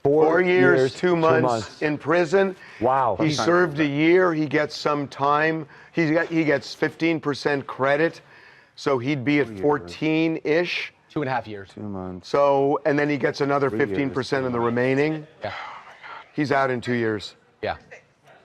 4 years, 2 months in prison. Wow. He served a year. He gets some time. He gets 15% credit, so he'd be at 14-ish. 2.5 years. 2 months. So, and then he gets another 15% of the remaining. Yeah. He's out in 2 years. Yeah.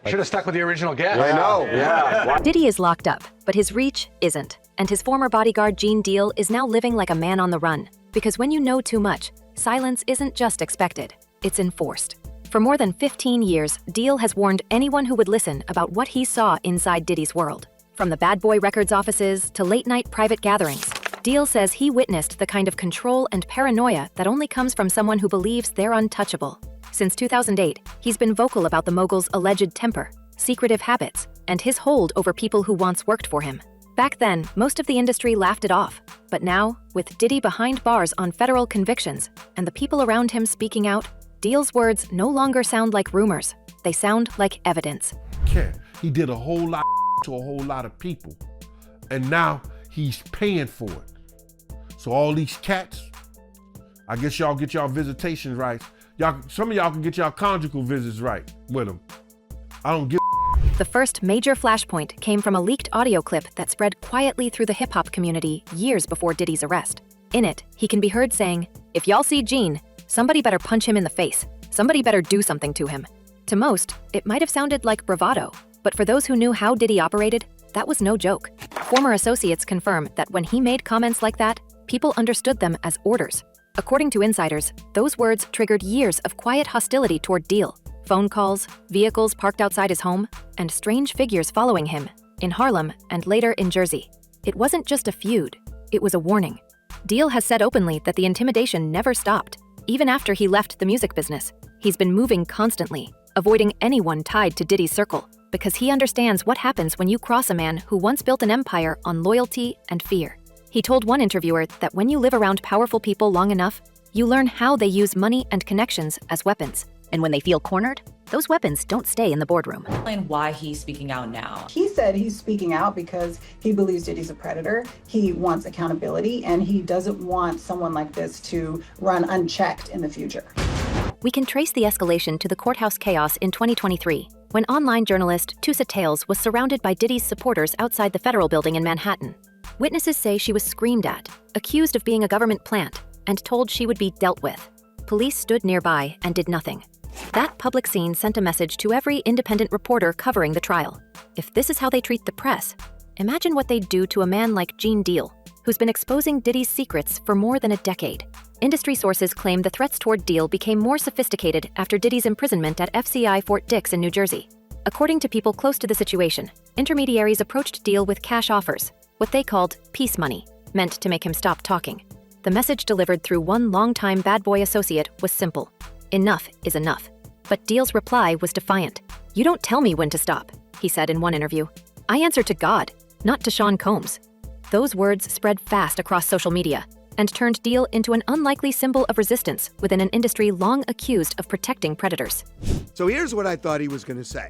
Should have stuck with the original guess. I know. Yeah. Diddy is locked up, but his reach isn't. And his former bodyguard, Gene Deal, is now living like a man on the run. Because when you know too much, silence isn't just expected, it's enforced. For more than 15 years, Deal has warned anyone who would listen about what he saw inside Diddy's world. From the Bad Boy Records offices to late-night private gatherings, Deal says he witnessed the kind of control and paranoia that only comes from someone who believes they're untouchable. Since 2008, he's been vocal about the mogul's alleged temper, secretive habits, and his hold over people who once worked for him. Back then, most of the industry laughed it off. But now, with Diddy behind bars on federal convictions and the people around him speaking out, Deal's words no longer sound like rumors. They sound like evidence. Katt, he did a whole lot to a whole lot of people. And now he's paying for it. So all these cats, I guess y'all get y'all visitation rights. Some of y'all can get y'all conjugal visits right with him. I don't give. The first major flashpoint came from a leaked audio clip that spread quietly through the hip-hop community years before Diddy's arrest. In it, he can be heard saying, "If y'all see Gene, somebody better punch him in the face. Somebody better do something to him." To most, it might have sounded like bravado, but for those who knew how Diddy operated, that was no joke. Former associates confirm that when he made comments like that, people understood them as orders. According to insiders, those words triggered years of quiet hostility toward Deal. Phone calls, vehicles parked outside his home, and strange figures following him, in Harlem and later in Jersey. It wasn't just a feud, it was a warning. Deal has said openly that the intimidation never stopped. Even after he left the music business, he's been moving constantly, avoiding anyone tied to Diddy's circle, because he understands what happens when you cross a man who once built an empire on loyalty and fear. He told one interviewer that when you live around powerful people long enough, you learn how they use money and connections as weapons. And when they feel cornered, those weapons don't stay in the boardroom. And why he's speaking out now. He said he's speaking out because he believes Diddy's a predator. He wants accountability, and he doesn't want someone like this to run unchecked in the future. We can trace the escalation to the courthouse chaos in 2023, when online journalist Tusa Tales was surrounded by Diddy's supporters outside the federal building in Manhattan. Witnesses say she was screamed at, accused of being a government plant, and told she would be dealt with. Police stood nearby and did nothing. That public scene sent a message to every independent reporter covering the trial. If this is how they treat the press, imagine what they'd do to a man like Gene Deal, who's been exposing Diddy's secrets for more than a decade. Industry sources claim the threats toward Deal became more sophisticated after Diddy's imprisonment at FCI Fort Dix in New Jersey. According to people close to the situation, intermediaries approached Deal with cash offers, what they called peace money, meant to make him stop talking. The message delivered through one longtime bad boy associate was simple: enough is enough. But Deal's reply was defiant. "You don't tell me when to stop," he said in one interview. "I answer to God, not to Sean Combs." Those words spread fast across social media and turned Deal into an unlikely symbol of resistance within an industry long accused of protecting predators. So here's what I thought he was going to say.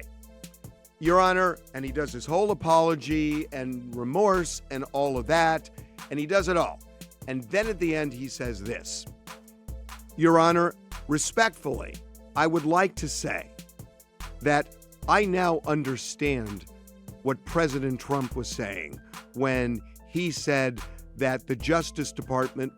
Your Honor, and he does his whole apology and remorse and all of that, and he does it all. And then at the end, he says this: Your Honor, respectfully, I would like to say that I now understand what President Trump was saying when he said that the Justice Department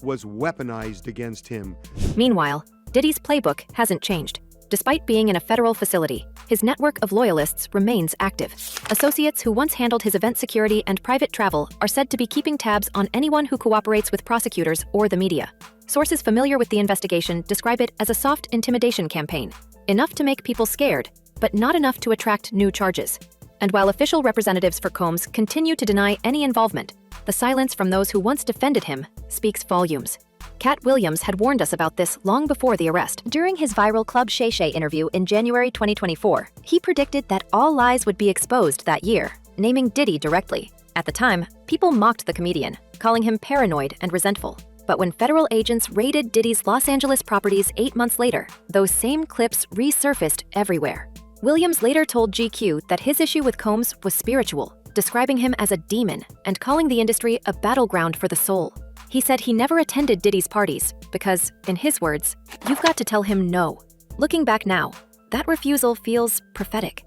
was weaponized against him. Meanwhile, Diddy's playbook hasn't changed. Despite being in a federal facility, his network of loyalists remains active. Associates who once handled his event security and private travel are said to be keeping tabs on anyone who cooperates with prosecutors or the media. Sources familiar with the investigation describe it as a soft intimidation campaign, enough to make people scared, but not enough to attract new charges. And while official representatives for Combs continue to deny any involvement, the silence from those who once defended him speaks volumes. Katt Williams had warned us about this long before the arrest. During his viral Club Shay Shay interview in January 2024, he predicted that all lies would be exposed that year, naming Diddy directly. At the time, people mocked the comedian, calling him paranoid and resentful. But when federal agents raided Diddy's Los Angeles properties 8 months later, those same clips resurfaced everywhere. Williams later told GQ that his issue with Combs was spiritual, describing him as a demon and calling the industry a battleground for the soul. He said he never attended Diddy's parties because, in his words, "You've got to tell him no." Looking back now, that refusal feels prophetic.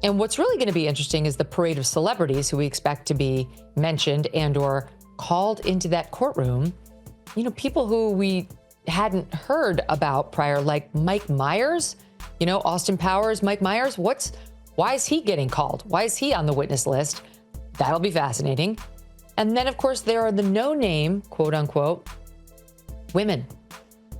And what's really going to be interesting is the parade of celebrities who we expect to be mentioned and or called into that courtroom. You know, people who we hadn't heard about prior, like Mike Myers, you know, Austin Powers, Mike Myers. Why is he getting called? Why is he on the witness list? That'll be fascinating. And then, of course, there are the no-name, quote unquote, women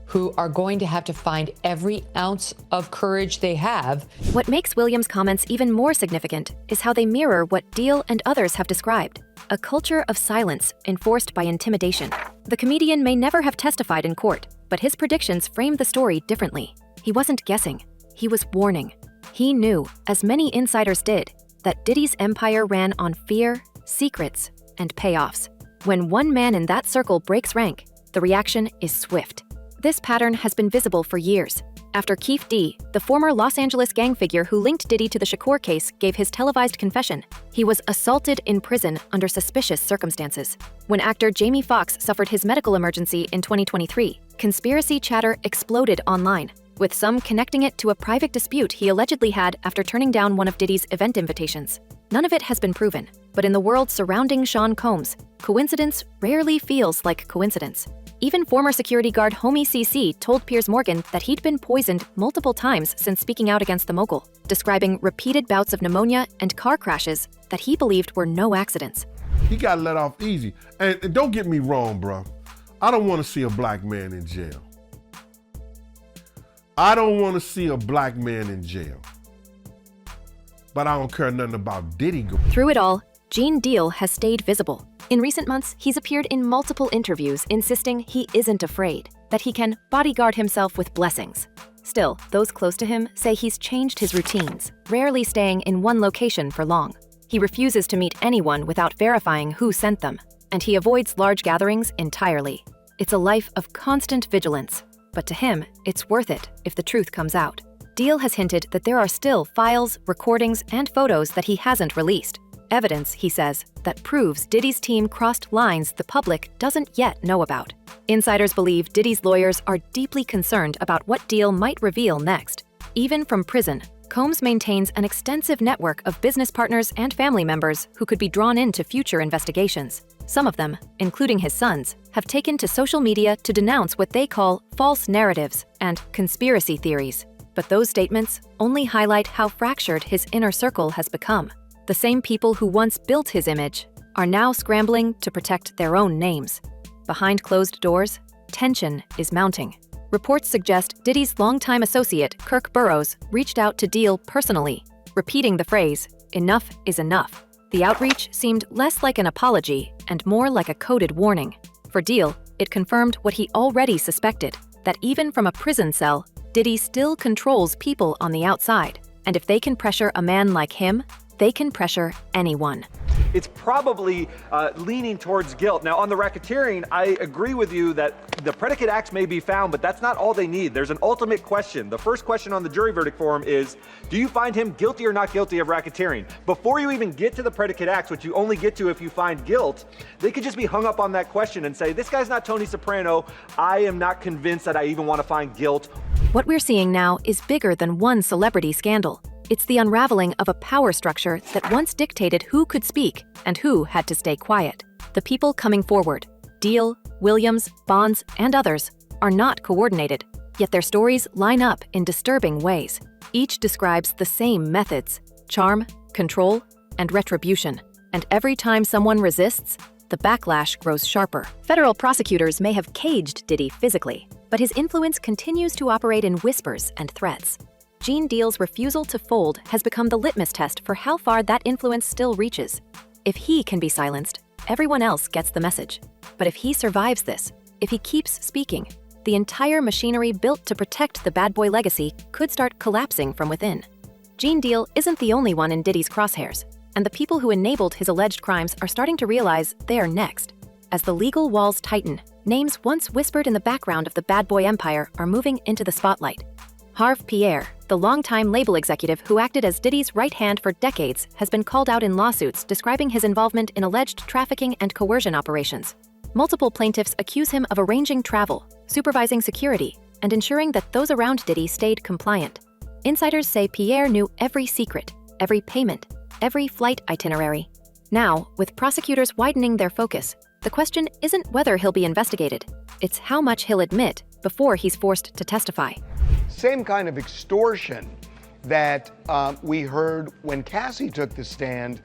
who are going to have to find every ounce of courage they have. What makes Williams' comments even more significant is how they mirror what Deal and others have described: a culture of silence enforced by intimidation. The comedian may never have testified in court, but his predictions framed the story differently. He wasn't guessing, he was warning. He knew, as many insiders did, that Diddy's empire ran on fear, secrets, and payoffs. When one man in that circle breaks rank, the reaction is swift. This pattern has been visible for years. After Keefe D., the former Los Angeles gang figure who linked Diddy to the Shakur case, gave his televised confession, he was assaulted in prison under suspicious circumstances. When actor Jamie Foxx suffered his medical emergency in 2023, conspiracy chatter exploded online, with some connecting it to a private dispute he allegedly had after turning down one of Diddy's event invitations. None of it has been proven, but in the world surrounding Sean Combs, coincidence rarely feels like coincidence. Even former security guard Homie CC told Piers Morgan that he'd been poisoned multiple times since speaking out against the mogul, describing repeated bouts of pneumonia and car crashes that he believed were no accidents. He got let off easy. And don't get me wrong, bro. I don't want to see a black man in jail. I don't want to see a black man in jail. But I don't care nothing about Diddy. Through it all, Gene Deal has stayed visible. In recent months, he's appeared in multiple interviews insisting he isn't afraid, that he can bodyguard himself with blessings. Still, those close to him say he's changed his routines, rarely staying in one location for long. He refuses to meet anyone without verifying who sent them, and he avoids large gatherings entirely. It's a life of constant vigilance, but to him, it's worth it if the truth comes out. Deal has hinted that there are still files, recordings, and photos that he hasn't released. Evidence, he says, that proves Diddy's team crossed lines the public doesn't yet know about. Insiders believe Diddy's lawyers are deeply concerned about what Deal might reveal next. Even from prison, Combs maintains an extensive network of business partners and family members who could be drawn into future investigations. Some of them, including his sons, have taken to social media to denounce what they call false narratives and conspiracy theories. But those statements only highlight how fractured his inner circle has become. The same people who once built his image are now scrambling to protect their own names. Behind closed doors, tension is mounting. Reports suggest Diddy's longtime associate, Kirk Burrows, reached out to Deal personally, repeating the phrase, "Enough is enough." The outreach seemed less like an apology and more like a coded warning. For Deal, it confirmed what he already suspected, that even from a prison cell, Diddy still controls people on the outside. And if they can pressure a man like him, they can pressure anyone. It's probably leaning towards guilt. Now, on the racketeering, I agree with you that the predicate acts may be found, but that's not all they need. There's an ultimate question. The first question on the jury verdict form is, do you find him guilty or not guilty of racketeering? Before you even get to the predicate acts, which you only get to if you find guilt, they could just be hung up on that question and say, this guy's not Tony Soprano. I am not convinced that I even want to find guilt. What we're seeing now is bigger than one celebrity scandal. It's the unraveling of a power structure that once dictated who could speak and who had to stay quiet. The people coming forward, Deal, Williams, Bonds, and others, are not coordinated, yet their stories line up in disturbing ways. Each describes the same methods: charm, control, and retribution. And every time someone resists, the backlash grows sharper. Federal prosecutors may have caged Diddy physically, but his influence continues to operate in whispers and threats. Gene Deal's refusal to fold has become the litmus test for how far that influence still reaches. If he can be silenced, everyone else gets the message. But if he survives this, if he keeps speaking, the entire machinery built to protect the bad boy legacy could start collapsing from within. Gene Deal isn't the only one in Diddy's crosshairs, and the people who enabled his alleged crimes are starting to realize they are next. As the legal walls tighten, names once whispered in the background of the bad boy empire are moving into the spotlight. Harve Pierre, the longtime label executive who acted as Diddy's right hand for decades, has been called out in lawsuits describing his involvement in alleged trafficking and coercion operations. multiple plaintiffs accuse him of arranging travel, supervising security, and ensuring that those around Diddy stayed compliant. Insiders say Pierre knew every secret, every payment, every flight itinerary. Now, with prosecutors widening their focus, the question isn't whether he'll be investigated, it's how much he'll admit before he's forced to testify. Same kind of extortion that we heard when Cassie took the stand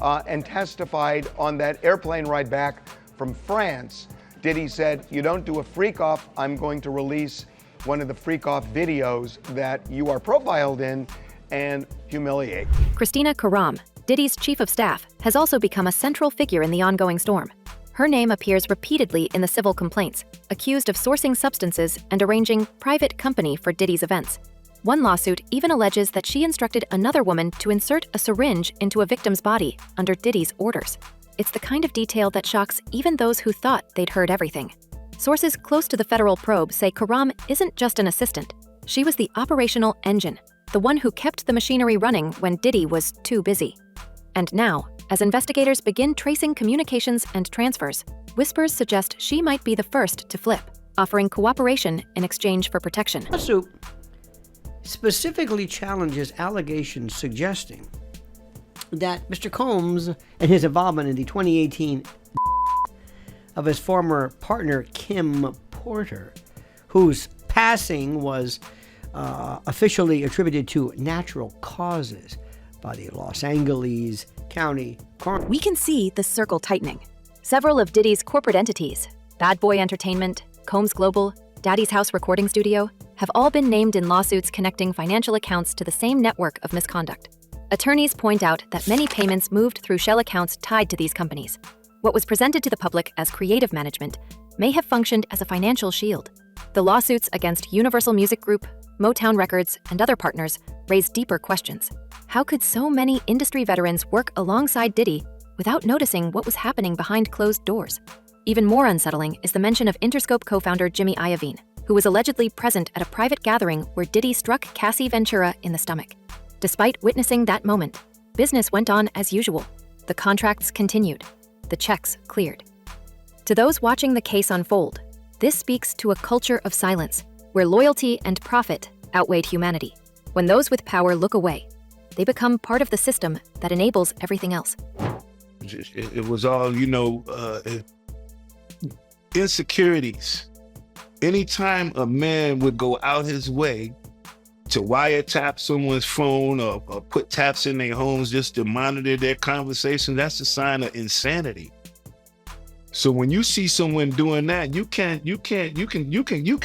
and testified on that airplane ride back from France. Diddy said, "You don't do a freak-off, I'm going to release one of the freak-off videos that you are profiled in and humiliate." Christina Karam, Diddy's chief of staff, has also become a central figure in the ongoing storm. Her name appears repeatedly in the civil complaints, accused of sourcing substances and arranging private company for Diddy's events. One lawsuit even alleges that she instructed another woman to insert a syringe into a victim's body under Diddy's orders. It's the kind of detail that shocks even those who thought they'd heard everything. Sources close to the federal probe say Karam isn't just an assistant. She was the operational engine, the one who kept the machinery running when Diddy was too busy. And now, as investigators begin tracing communications and transfers, whispers suggest she might be the first to flip, offering cooperation in exchange for protection. The lawsuit specifically challenges allegations suggesting that Mr. Combs and his involvement in the 2018 of his former partner Kim Porter, whose passing was officially attributed to natural causes by the Los Angeles County Coroner. We can see the circle tightening. Several of Diddy's corporate entities, Bad Boy Entertainment, Combs Global, Daddy's House Recording Studio, have all been named in lawsuits connecting financial accounts to the same network of misconduct. Attorneys point out that many payments moved through shell accounts tied to these companies. What was presented to the public as creative management may have functioned as a financial shield. The lawsuits against Universal Music Group, Motown Records, and other partners raise deeper questions. How could so many industry veterans work alongside Diddy without noticing what was happening behind closed doors? Even more unsettling is the mention of Interscope co-founder Jimmy Iovine, who was allegedly present at a private gathering where Diddy struck Cassie Ventura in the stomach. Despite witnessing that moment, business went on as usual. The contracts continued. The checks cleared. To those watching the case unfold, this speaks to a culture of silence, where loyalty and profit outweighed humanity. When those with power look away, they become part of the system that enables everything else. It was all, insecurities. Anytime a man would go out his way to wiretap someone's phone or put taps in their homes just to monitor their conversation, that's a sign of insanity. So when you see someone doing that, you can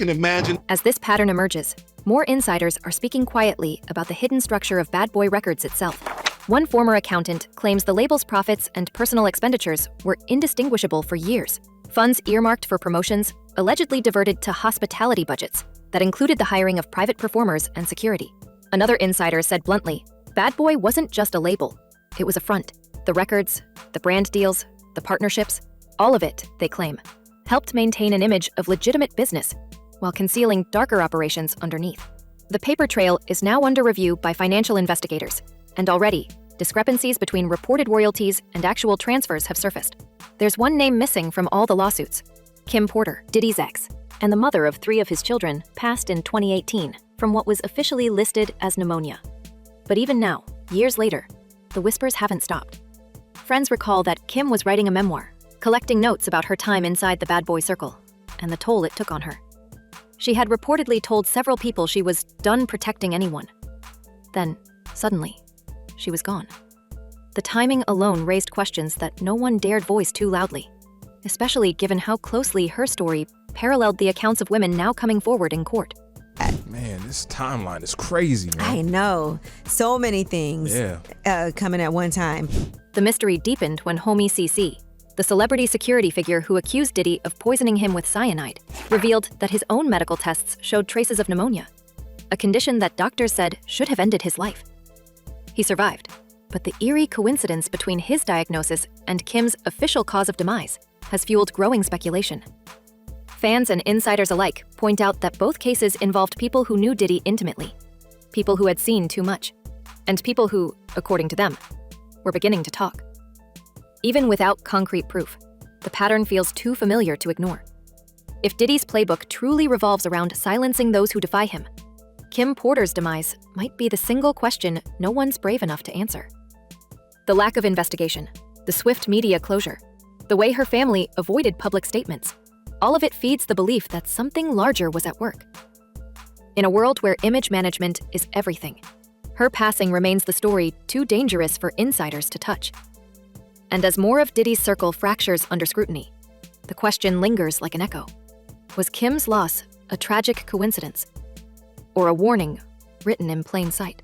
imagine. As this pattern emerges, more insiders are speaking quietly about the hidden structure of Bad Boy Records itself. One former accountant claims the label's profits and personal expenditures were indistinguishable for years. Funds earmarked for promotions allegedly diverted to hospitality budgets that included the hiring of private performers and security. Another insider said bluntly, Bad Boy wasn't just a label, it was a front. The records, the brand deals, the partnerships, all of it, they claim, helped maintain an image of legitimate business while concealing darker operations underneath. The paper trail is now under review by financial investigators, and already, discrepancies between reported royalties and actual transfers have surfaced. There's one name missing from all the lawsuits: Kim Porter, Diddy's ex, and the mother of 3 of his children, passed in 2018 from what was officially listed as pneumonia. But even now, years later, the whispers haven't stopped. Friends recall that Kim was writing a memoir, collecting notes about her time inside the Bad Boy circle, and the toll it took on her. She had reportedly told several people she was done protecting anyone. Then, suddenly, she was gone. The timing alone raised questions that no one dared voice too loudly, especially given how closely her story paralleled the accounts of women now coming forward in court. Man, this timeline is crazy, man. I know. So many things coming at one time. The mystery deepened when Homie CC, the celebrity security figure who accused Diddy of poisoning him with cyanide, revealed that his own medical tests showed traces of pneumonia, a condition that doctors said should have ended his life. He survived, but the eerie coincidence between his diagnosis and Kim's official cause of demise has fueled growing speculation. Fans and insiders alike point out that both cases involved people who knew Diddy intimately, people who had seen too much, and people who, according to them, were beginning to talk. Even without concrete proof, the pattern feels too familiar to ignore. If Diddy's playbook truly revolves around silencing those who defy him, Kim Porter's demise might be the single question no one's brave enough to answer. The lack of investigation, the swift media closure, the way her family avoided public statements, all of it feeds the belief that something larger was at work. In a world where image management is everything, her passing remains the story too dangerous for insiders to touch. And as more of Diddy's circle fractures under scrutiny, the question lingers like an echo. Was Kim's loss a tragic coincidence, or a warning written in plain sight?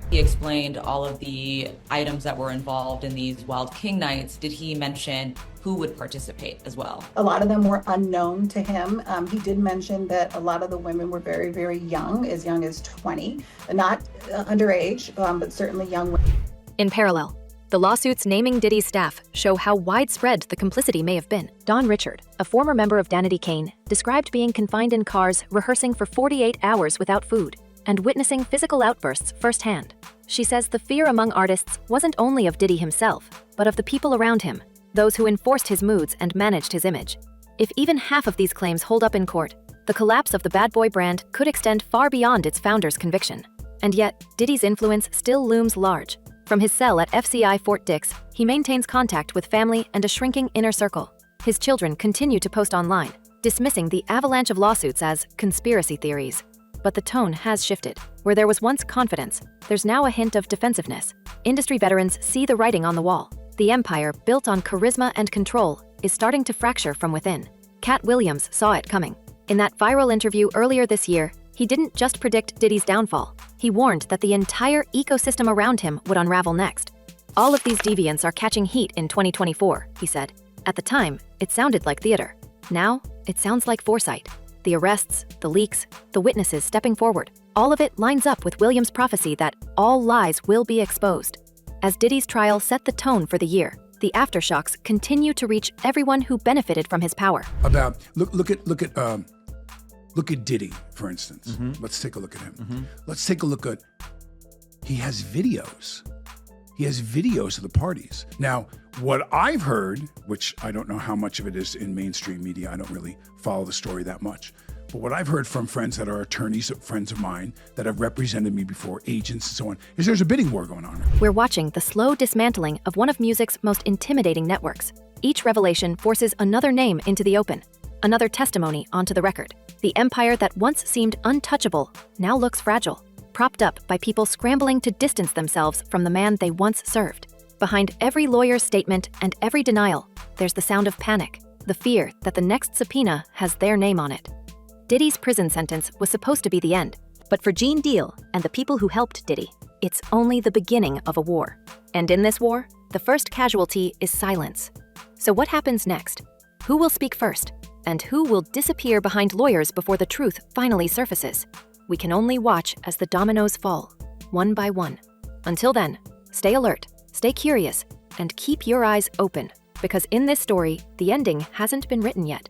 He explained all of the items that were involved in these Wild King nights. Did he mention who would participate as well? A lot of them were unknown to him. He did mention that a lot of the women were very, very young as 20, not underage, but certainly young women. In parallel, the lawsuits naming Diddy's staff show how widespread the complicity may have been. Dawn Richard, a former member of Danity Kane, described being confined in cars rehearsing for 48 hours without food and witnessing physical outbursts firsthand. She says the fear among artists wasn't only of Diddy himself, but of the people around him, those who enforced his moods and managed his image. If even half of these claims hold up in court, the collapse of the bad boy brand could extend far beyond its founder's conviction. And yet, Diddy's influence still looms large. From his cell at FCI Fort Dix, he maintains contact with family and a shrinking inner circle. His children continue to post online, dismissing the avalanche of lawsuits as conspiracy theories. But the tone has shifted. Where there was once confidence, there's now a hint of defensiveness. Industry veterans see the writing on the wall. The empire, built on charisma and control, is starting to fracture from within. Katt Williams saw it coming. In that viral interview earlier this year, he didn't just predict Diddy's downfall. He warned that the entire ecosystem around him would unravel next. All of these deviants are catching heat in 2024, he said. At the time, it sounded like theater. Now, it sounds like foresight. The arrests, the leaks, the witnesses stepping forward, all of it lines up with Williams' prophecy that all lies will be exposed. As Diddy's trial set the tone for the year, the aftershocks continue to reach everyone who benefited from his power. Look at Diddy, for instance. Let's take a look at him. Let's take a look at, he has videos. He has videos of the parties. Now, what I've heard, which I don't know how much of it is in mainstream media, I don't really follow the story that much, but what I've heard from friends that are attorneys, friends of mine that have represented me before, agents and so on, is there's a bidding war going on. We're watching the slow dismantling of one of music's most intimidating networks. Each revelation forces another name into the open, another testimony onto the record. The empire that once seemed untouchable now looks fragile, propped up by people scrambling to distance themselves from the man they once served. Behind every lawyer's statement and every denial, there's the sound of panic, the fear that the next subpoena has their name on it. Diddy's prison sentence was supposed to be the end, but for Gene Deal and the people who helped Diddy, it's only the beginning of a war. And in this war, the first casualty is silence. So what happens next? Who will speak first? And who will disappear behind lawyers before the truth finally surfaces? We can only watch as the dominoes fall, one by one. Until then, stay alert, stay curious, and keep your eyes open, because in this story, the ending hasn't been written yet.